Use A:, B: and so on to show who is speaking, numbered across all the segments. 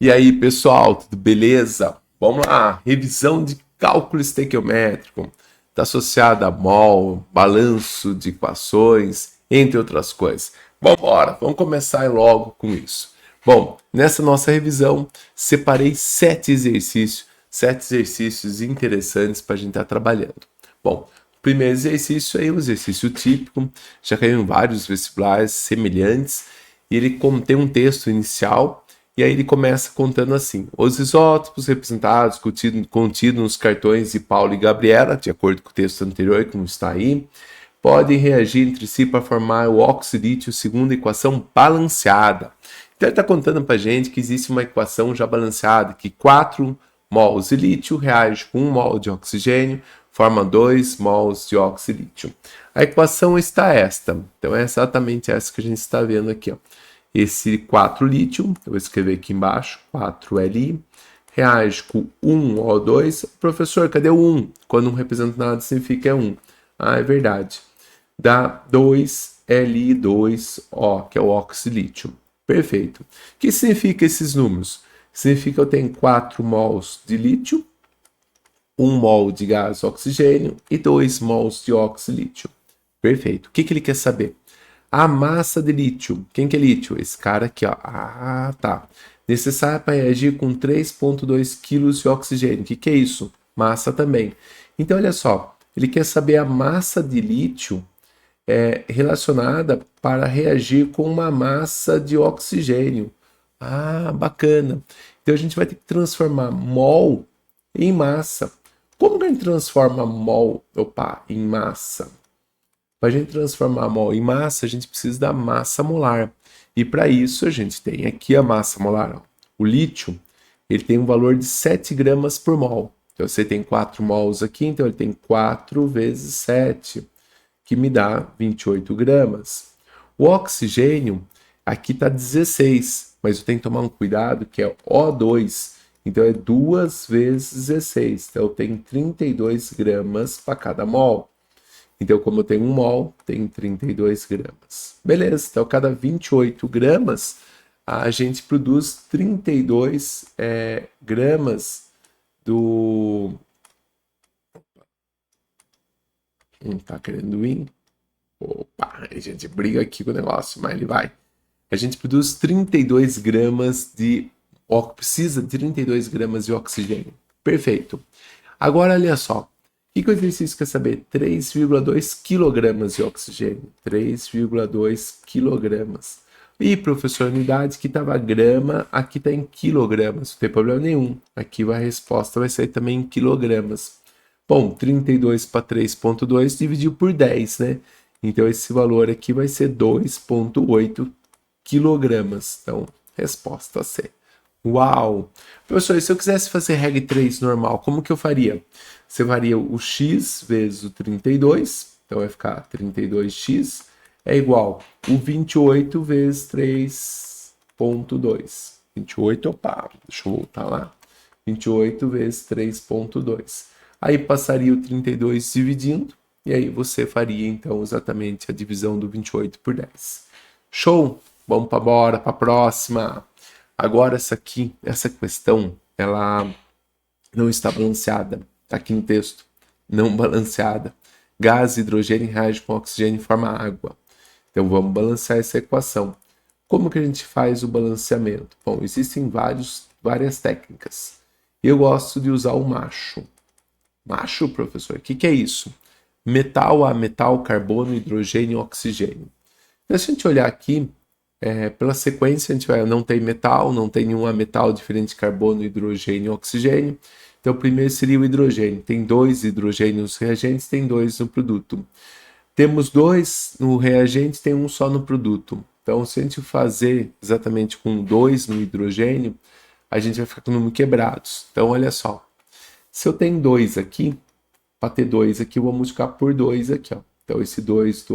A: E aí, pessoal, tudo beleza? Vamos lá, revisão de cálculo estequiométrico. Está associada a mol, balanço de equações, entre outras coisas. Vamos embora, vamos começar logo com isso. Bom, nessa nossa revisão, separei 7 exercícios interessantes para a gente estar trabalhando. Bom, o primeiro exercício é um exercício típico, já caiu em vários vestibulares semelhantes, e ele contém um texto inicial. E aí ele começa contando assim: os isótopos representados contidos nos cartões de Paulo e Gabriela, de acordo com o texto anterior, como está aí, podem reagir entre si para formar o oxilítio segundo a equação balanceada. Então ele está contando para a gente que existe uma equação já balanceada, que 4 mols de lítio reage com 1 mol de oxigênio, forma 2 mols de oxilítio. A equação está esta, então é exatamente essa que a gente está vendo aqui, ó. Esse 4 lítio, eu vou escrever aqui embaixo, 4Li, reage com 1O2. Professor, cadê o 1? Quando não representa nada, significa 1. Ah, é verdade. Dá 2Li2O, que é o oxilítio. Perfeito. O que significa esses números? Significa que eu tenho 4 mols de lítio, 1 mol de gás oxigênio e 2 mols de oxilítio. Perfeito. O que ele quer saber? A massa de lítio. Quem que é lítio? Esse cara aqui, ó. Ah, tá. Necessária para reagir com 3,2 kg de oxigênio. O que é isso? Massa também. Então, olha só. Ele quer saber a massa de lítio relacionada para reagir com uma massa de oxigênio. Ah, bacana. Então, a gente vai ter que transformar mol em massa. Como que a gente transforma mol, em massa? Para a gente transformar mol em massa, a gente precisa da massa molar. E para isso, a gente tem aqui a massa molar. Ó. O lítio, ele tem um valor de 7 gramas por mol. Então, você tem 4 mols aqui, então ele tem 4 vezes 7, que me dá 28 gramas. O oxigênio, aqui está 16, mas eu tenho que tomar um cuidado, que é O2. Então, é 2 vezes 16. Então, eu tenho 32 gramas para cada mol. Então, como eu tenho 1 mol, tem 32 gramas. Beleza, então cada 28 gramas, a gente produz 32 gramas do... Não tá querendo ir? Opa, a gente briga aqui com o negócio, mas ele vai. A gente produz 32 gramas de... Precisa de 32 gramas de oxigênio. Perfeito. Agora, olha só. O que o exercício quer saber? 3,2 kg de oxigênio. 3,2 kg. E, professor, unidade que estava grama, aqui está em quilogramas. Não tem problema nenhum. Aqui a resposta vai sair também em quilogramas. Bom, 32 para 3,2 dividiu por 10, né? Então, esse valor aqui vai ser 2,8 quilogramas. Então, resposta C. Uau! Professor, e se eu quisesse fazer reg 3 normal, como que eu faria? Você faria o x vezes o 32, então vai ficar 32x, é igual o 28 vezes 3,2. 28, opa, deixa eu voltar lá. 28 vezes 3,2. Aí passaria o 32 dividindo, e aí você faria então exatamente a divisão do 28 por 10. Show? Vamos para a próxima. Agora essa questão, ela não está balanceada. Está aqui no texto. Não balanceada. Gás e hidrogênio reagem com oxigênio e forma água. Então vamos balancear essa equação. Como que a gente faz o balanceamento? Bom, existem várias técnicas. Eu gosto de usar o macho. Macho, professor, o que é isso? Metal a metal, carbono, hidrogênio e oxigênio. Então, se a gente olhar aqui, pela sequência, a gente vai, não tem metal, não tem nenhum metal diferente de carbono, hidrogênio e oxigênio. Então, o primeiro seria o hidrogênio. Tem 2 hidrogênios reagentes, tem 2 no produto. Temos 2 no reagente, tem 1 só no produto. Então, se a gente fazer exatamente com 2 no hidrogênio, a gente vai ficar com números quebrados. Então, olha só. Se eu tenho 2 aqui, para ter 2 aqui, eu vou multiplicar por 2 aqui. Ó. Então, esse 2 que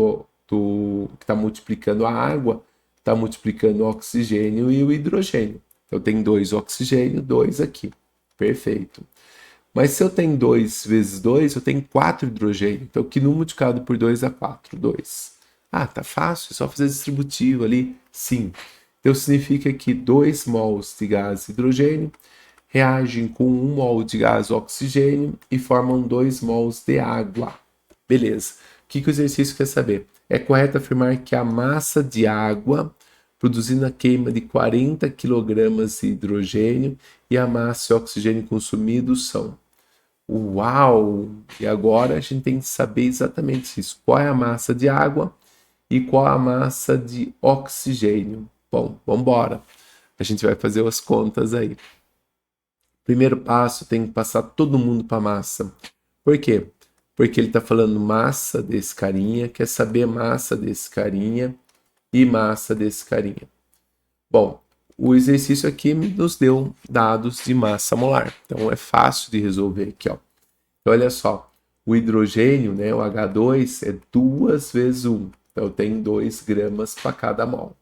A: está multiplicando a água, está multiplicando o oxigênio e o hidrogênio. Então, eu tenho 2 oxigênio, 2 aqui. Perfeito. Mas se eu tenho 2 vezes 2, eu tenho 4 hidrogênio. Então, que número multiplicado por 2 dá 4? 2. Ah, tá fácil, é só fazer distributivo ali. Sim. Então significa que 2 mols de gás hidrogênio reagem com 1 mol de gás oxigênio e formam 2 mols de água. Beleza. O que o exercício quer saber? É correto afirmar que a massa de água produzindo a queima de 40 kg de hidrogênio e a massa de oxigênio consumido são. Uau! E agora a gente tem que saber exatamente isso. Qual é a massa de água e qual a massa de oxigênio? Bom, vamos embora. A gente vai fazer as contas aí. Primeiro passo, tem que passar todo mundo para massa. Por quê? Porque ele está falando massa desse carinha, quer saber massa desse carinha e massa desse carinha. Bom, o exercício aqui nos deu dados de massa molar. Então é fácil de resolver aqui, ó. Então, olha só, o hidrogênio, né, o H2, é 2 vezes 1. Então tem 2 gramas para cada mol.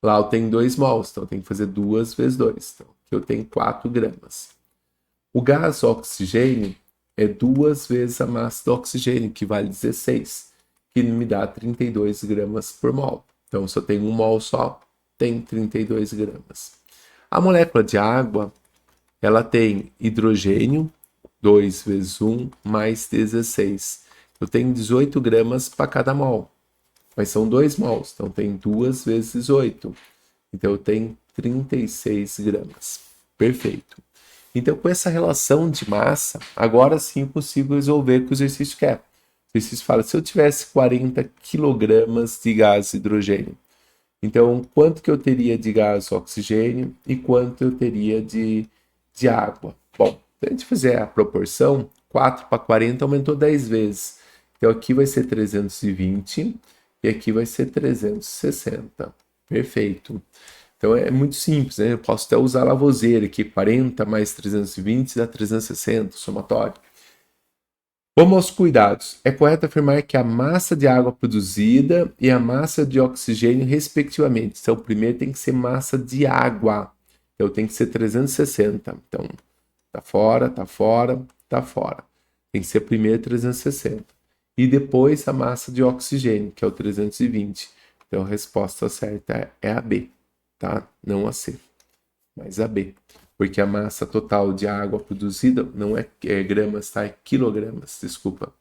A: Lá eu tenho 2 mols, então eu tenho que fazer 2 vezes 2. Então aqui eu tenho 4 gramas. O gás oxigênio é 2 vezes a massa do oxigênio, que vale 16, que me dá 32 gramas por mol. Então, se eu tenho 1 mol só, tem 32 gramas. A molécula de água, ela tem hidrogênio, 2 vezes 1, mais 16. Eu tenho 18 gramas para cada mol. Mas são 2 mols, então tem 2 vezes 8. Então eu tenho 36 gramas. Perfeito. Então, com essa relação de massa, agora sim eu consigo resolver o que o exercício quer. O exercício fala, se eu tivesse 40 kg de gás hidrogênio, então quanto que eu teria de gás oxigênio e quanto eu teria de água? Bom, se a gente fizer a proporção, 4 para 40 aumentou 10 vezes. Então aqui vai ser 320 e aqui vai ser 360. Perfeito. Então é muito simples, né? Eu posso até usar a Lavoisier aqui, 40 mais 320 dá 360, somatório. Vamos aos cuidados. É correto afirmar que a massa de água produzida e a massa de oxigênio, respectivamente. Então, primeiro tem que ser massa de água. Então, tem que ser 360. Então, tá fora, tá fora, tá fora. Tem que ser primeiro 360. E depois a massa de oxigênio, que é o 320. Então, a resposta certa é a B, tá? Não a C, mas a B. Porque a massa total de água produzida não é gramas, tá? É quilogramas, desculpa.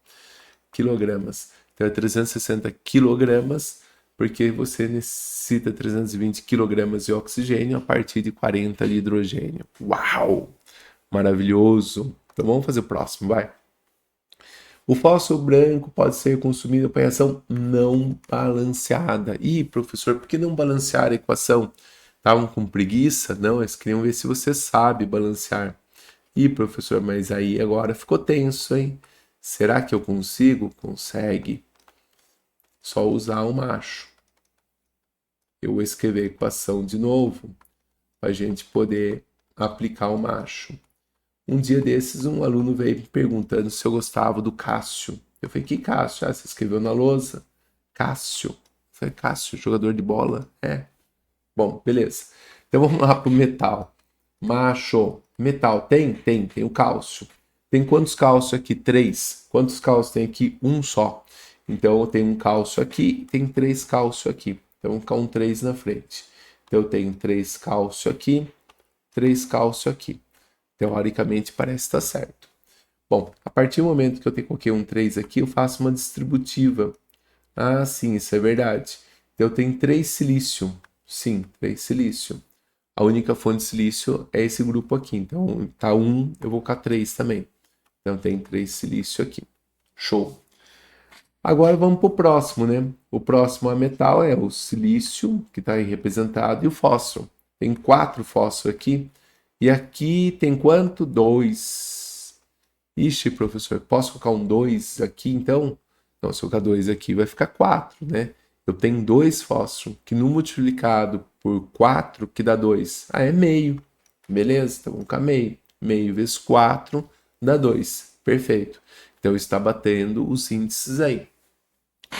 A: Quilogramas. Então é 360 quilogramas, porque você necessita 320 quilogramas de oxigênio a partir de 40 de hidrogênio. Uau! Maravilhoso! Então vamos fazer o próximo, vai. O fósforo branco pode ser consumido por reação não balanceada. Ih, professor, por que não balancear a equação? Estavam com preguiça? Não, eles queriam ver se você sabe balancear. Ih, professor, mas aí agora ficou tenso, hein? Será que eu consigo? Consegue. Só usar o macho. Eu vou escrever a equação de novo para a gente poder aplicar o macho. Um dia desses, um aluno veio me perguntando se eu gostava do Cássio. Eu falei, que Cássio? Ah, você escreveu na lousa? Cássio. Eu falei, Cássio, jogador de bola? É. Bom, beleza. Então vamos lá para o metal. Macho. Metal tem? Tem o cálcio. Tem quantos cálcio aqui? 3. Quantos cálcio tem aqui? Um só. Então eu tenho um cálcio aqui e tem 3 cálcio aqui. Então vou ficar um 3 na frente. Então eu tenho 3 cálcio aqui, 3 cálcio aqui. Teoricamente parece estar certo. Bom, a partir do momento que eu coloquei um 3 aqui, eu faço uma distributiva. Ah, sim, isso é verdade. Então eu tenho 3 silício. Sim, 3 silício. A única fonte de silício é esse grupo aqui. Então tá 1, eu vou colocar 3 também. Então tem 3 silício aqui. Show. Agora vamos para o próximo, né? O próximo a metal é o silício, que está aí representado, e o fósforo. Tem 4 fósforos aqui. E aqui tem quanto? 2. Ixi, professor, posso colocar um 2 aqui então? Não, se eu colocar 2 aqui vai ficar 4, né? Eu tenho 2 fósforos, que no multiplicado por 4, que dá 2. Ah, é meio. Beleza? Então vamos colocar meio. Meio vezes 4 dá 2. Perfeito. Então está batendo os índices aí.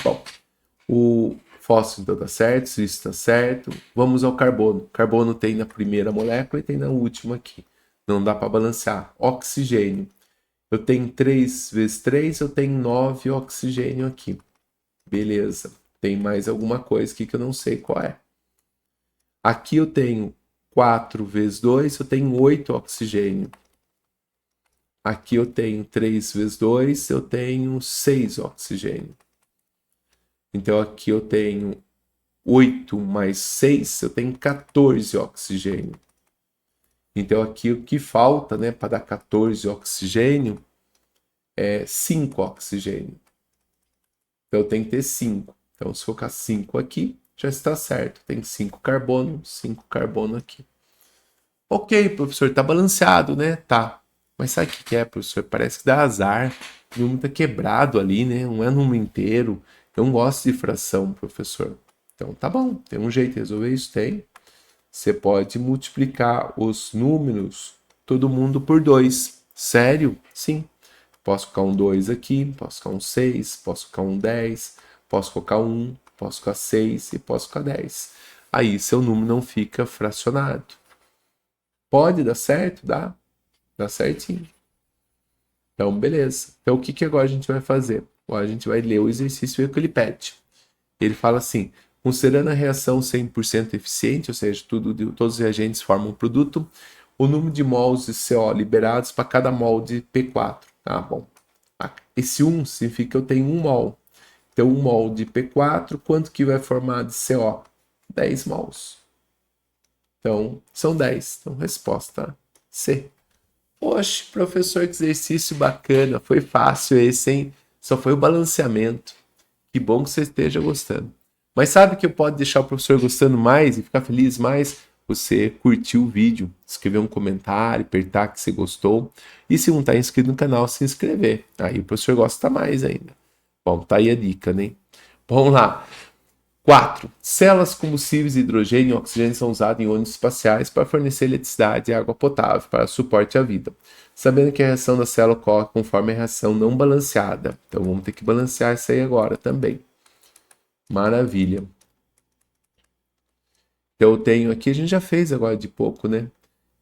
A: Bom, o fósforo então está certo, isso está certo. Vamos ao carbono. Carbono tem na primeira molécula e tem na última aqui. Não dá para balancear. Oxigênio. Eu tenho 3 vezes 3, eu tenho 9 oxigênio aqui. Beleza. Tem mais alguma coisa aqui que eu não sei qual é. Aqui eu tenho 4 vezes 2, eu tenho 8 oxigênio. Aqui eu tenho 3 vezes 2, eu tenho 6 oxigênio. Então aqui eu tenho 8 mais 6, eu tenho 14 oxigênio. Então aqui o que falta, né, para dar 14 oxigênio é 5 oxigênio. Então eu tenho que ter 5. Então se colocar 5 aqui, já está certo. Tem 5 carbono aqui. Ok, professor, tá balanceado, né? Tá. Mas sabe o que é, professor? Parece que dá azar. O número tá quebrado ali, né? Não é número inteiro. Eu não gosto de fração, professor. Então tá bom, tem um jeito de resolver isso? Tem. Você pode multiplicar os números, todo mundo por 2. Sério? Sim. Posso colocar um 2 aqui, posso colocar um 6, posso colocar um 10, posso colocar 1, posso colocar 6 e posso colocar 10. Aí seu número não fica fracionado. Pode dar certo? Dá. Dá certinho. Então, beleza. Então, o que agora a gente vai fazer? Agora a gente vai ler o exercício e ver o que ele pede. Ele fala assim, considerando a reação 100% eficiente, ou seja, todos os reagentes formam um produto, o número de mols de CO liberados para cada mol de P4. Ah, bom. Esse 1 significa que eu tenho 1 mol. Então, 1 mol de P4, quanto que vai formar de CO? 10 mols. Então, são 10. Então, resposta C. Poxa, professor, que exercício bacana. Foi fácil esse, hein? Só foi o balanceamento. Que bom que você esteja gostando. Mas sabe que pode deixar o professor gostando mais e ficar feliz mais? Você curtir o vídeo, escrever um comentário, apertar que você gostou. E se não está inscrito no canal, se inscrever. Aí o professor gosta mais ainda. Bom, tá aí a dica, né? Vamos lá. 4. Células combustíveis, hidrogênio e oxigênio são usados em ônibus espaciais para fornecer eletricidade e água potável para suporte à vida. Sabendo que a reação da célula ocorre conforme a reação não balanceada. Então vamos ter que balancear isso aí agora também. Maravilha. Então eu tenho aqui, a gente já fez agora de pouco, né?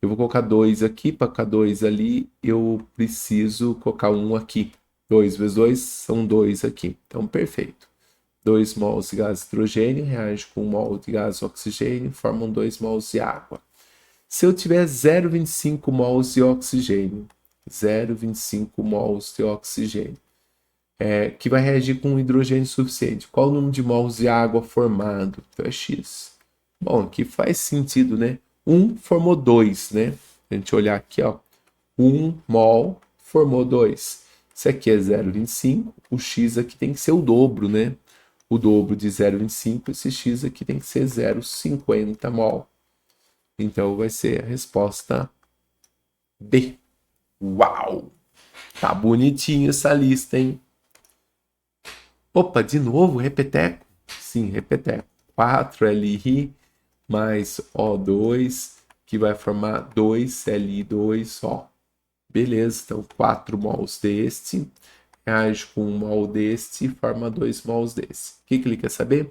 A: Eu vou colocar 2 aqui, para colocar 2 ali, eu preciso colocar 1 aqui. 2 vezes 2 são 2 aqui. Então, perfeito. 2 mols de gás de hidrogênio reage com 1 mol de gás de oxigênio, formam 2 mols de água. Se eu tiver 0,25 mols de oxigênio, 0,25 mols de oxigênio, que vai reagir com hidrogênio suficiente, qual o número de mols de água formado? Então é X. Bom, aqui faz sentido, né? 1 formou 2, né? A gente olhar aqui, ó. 1 mol formou 2. Isso aqui é 0,25, o X aqui tem que ser o dobro, né? O dobro de 0,25, esse X aqui tem que ser 0,50 mol. Então vai ser a resposta B. Uau! Tá bonitinho essa lista, hein? Opa, de novo, repeteco? Sim, repeteco. 4Li mais O2, que vai formar 2Li2O. Beleza, então 4 mols deste reage com 1 mol deste e forma 2 mols desse. O que ele quer saber?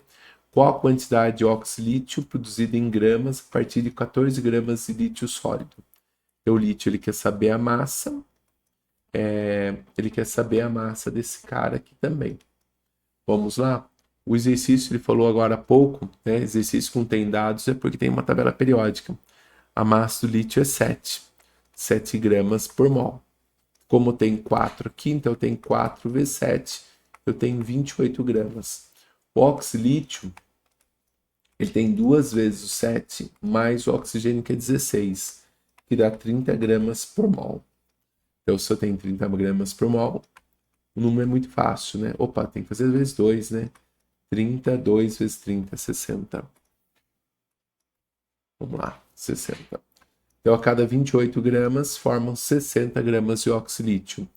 A: Qual a quantidade de oxilítio produzida em gramas a partir de 14 gramas de lítio sólido? O lítio ele quer saber a massa, ele quer saber a massa desse cara aqui também. Vamos lá? O exercício, ele falou agora há pouco, né? Exercício que tem dados é porque tem uma tabela periódica. A massa do lítio é 7 gramas por mol. Como tem 4 aqui, então eu tenho 4 vezes 7, eu tenho 28 gramas. O oxilítio, ele tem 2 vezes o 7, mais o oxigênio que é 16, que dá 30 gramas por mol. Então, se eu tenho 30 gramas por mol, o número é muito fácil, né? Opa, tem que fazer vezes 2, né? 30, 2 vezes 30, 60. Vamos lá, 60. Então, a cada 28 gramas, formam 60 gramas de oxilítio.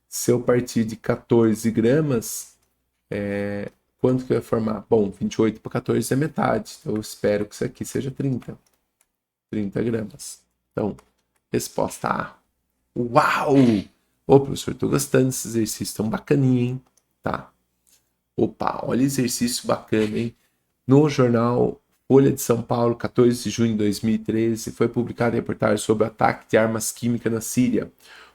A: Se eu partir de 14 gramas, quanto que vai formar? Bom, 28 para 14 é metade. Então, eu espero que isso aqui seja 30. 30 gramas. Então, resposta A. Uau! Ô, professor, estou gostando desse exercício. Tão bacaninho, hein? Tá. Opa, olha exercício bacana, hein? No jornal Folha de São Paulo, 14 de junho de 2013, foi publicada a reportagem sobre o ataque de armas químicas na Síria.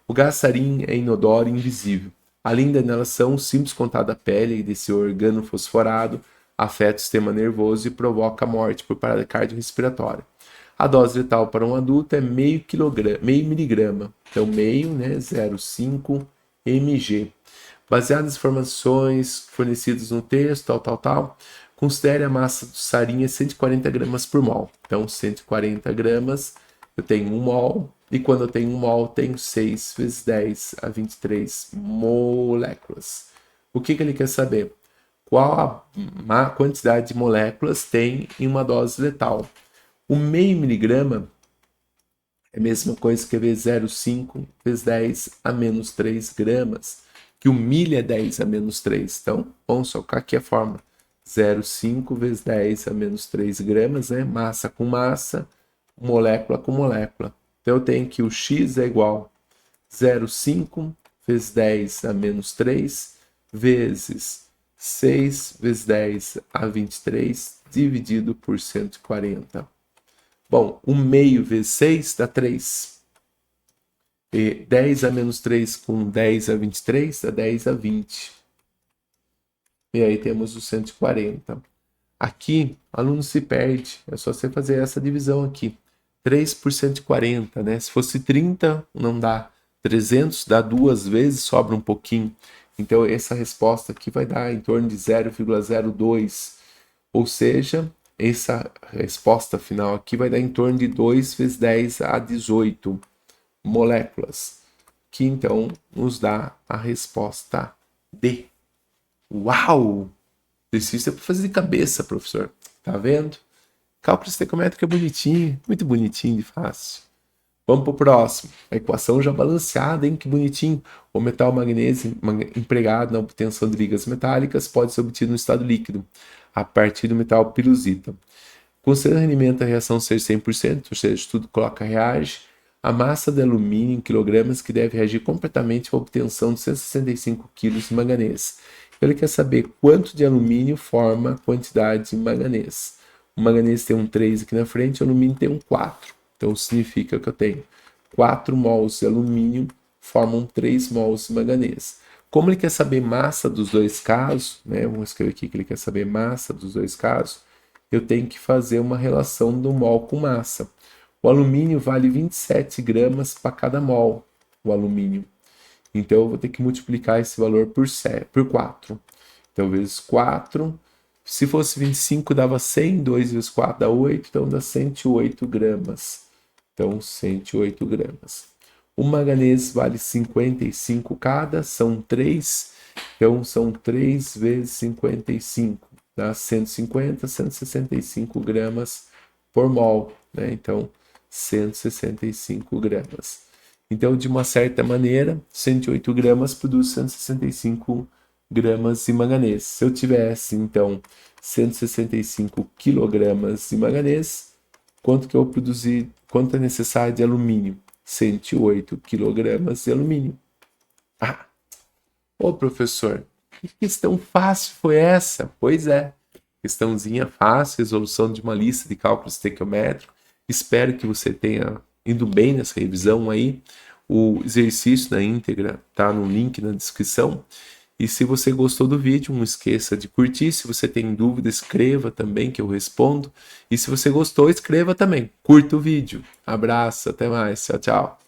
A: O gás sarin é inodoro e invisível. Além da inalação, o simples contato da pele desse organo fosforado afeta o sistema nervoso e provoca morte por parada cardiorrespiratória. A dose letal para um adulto é meio miligrama, então meio, né, 0,5 mg. Baseado nas informações fornecidas no texto, tal, considere a massa do sarinha 140 gramas por mol. Então, 140 gramas, eu tenho 1 mol, e quando eu tenho 1 mol, eu tenho 6 vezes 10 a 23 moléculas. O que ele quer saber? Qual a quantidade de moléculas tem em uma dose letal? O meio miligrama é a mesma coisa que 0,5 vezes 10 a menos 3 gramas, que o milho é 10 a menos 3. Então, vamos colocar aqui a fórmula. 0,5 vezes 10 a menos 3 gramas, né? Massa com massa, molécula com molécula. Então, eu tenho que o X é igual a 0,5 vezes 10 a menos 3 vezes 6 vezes 10 a 23 dividido por 140. Bom, 1 meio vezes 6 dá 3. E 10 a menos 3 com 10 a 23 dá 10 a 20. E aí temos o 140. Aqui, o aluno se perde. É só você fazer essa divisão aqui. 3 por 140, né? Se fosse 30, não dá. 300 dá 2 vezes, sobra um pouquinho. Então, essa resposta aqui vai dar em torno de 0,02. Ou seja, essa resposta final aqui vai dar em torno de 2 vezes 10 a 18 moléculas, que então nos dá a resposta D. Uau! Exercício é para fazer de cabeça, professor. Tá vendo? Cálculo estequiométrico é bonitinho, muito bonitinho de fácil. Vamos para o próximo. A equação já balanceada, hein? Que bonitinho. O metal magnésio empregado na obtenção de ligas metálicas pode ser obtido no estado líquido, a partir do metal pirosita. Considerando o rendimento da reação ser 100%, ou seja, tudo coloca reage, a massa de alumínio em quilogramas que deve reagir completamente à obtenção de 165 kg de manganês. Ele quer saber quanto de alumínio forma a quantidade de manganês. O manganês tem um 3 aqui na frente, o alumínio tem um 4. Então significa que eu tenho 4 mols de alumínio formam 3 mols de manganês. Como ele quer saber massa dos dois casos, né? Vamos escrever aqui que ele quer saber massa dos dois casos, eu tenho que fazer uma relação do mol com massa. O alumínio vale 27 gramas para cada mol, o alumínio. Então, eu vou ter que multiplicar esse valor por 4. Então, vezes 4. Se fosse 25, dava 100. 2 vezes 4 dá 8. Então, dá 108 gramas. Então, 108 gramas. O manganês vale 55 cada. São 3. Então, são 3 vezes 55. Dá 150, 165 gramas por mol, né? Então, 165 gramas. Então, de uma certa maneira, 108 gramas produz 165 gramas de manganês. Se eu tivesse, então, 165 quilogramas de manganês, quanto que eu produzi, quanto é necessário de alumínio? 108 quilogramas de alumínio. Ah! Ô, professor, que questão fácil foi essa? Pois é, questãozinha fácil, resolução de uma lista de cálculos estequiométricos. Espero que você tenha indo bem nessa revisão aí. O exercício na íntegra tá no link na descrição. E se você gostou do vídeo, não esqueça de curtir. Se você tem dúvida, escreva também que eu respondo. E se você gostou, escreva também. Curta o vídeo. Abraço, até mais. Tchau, tchau.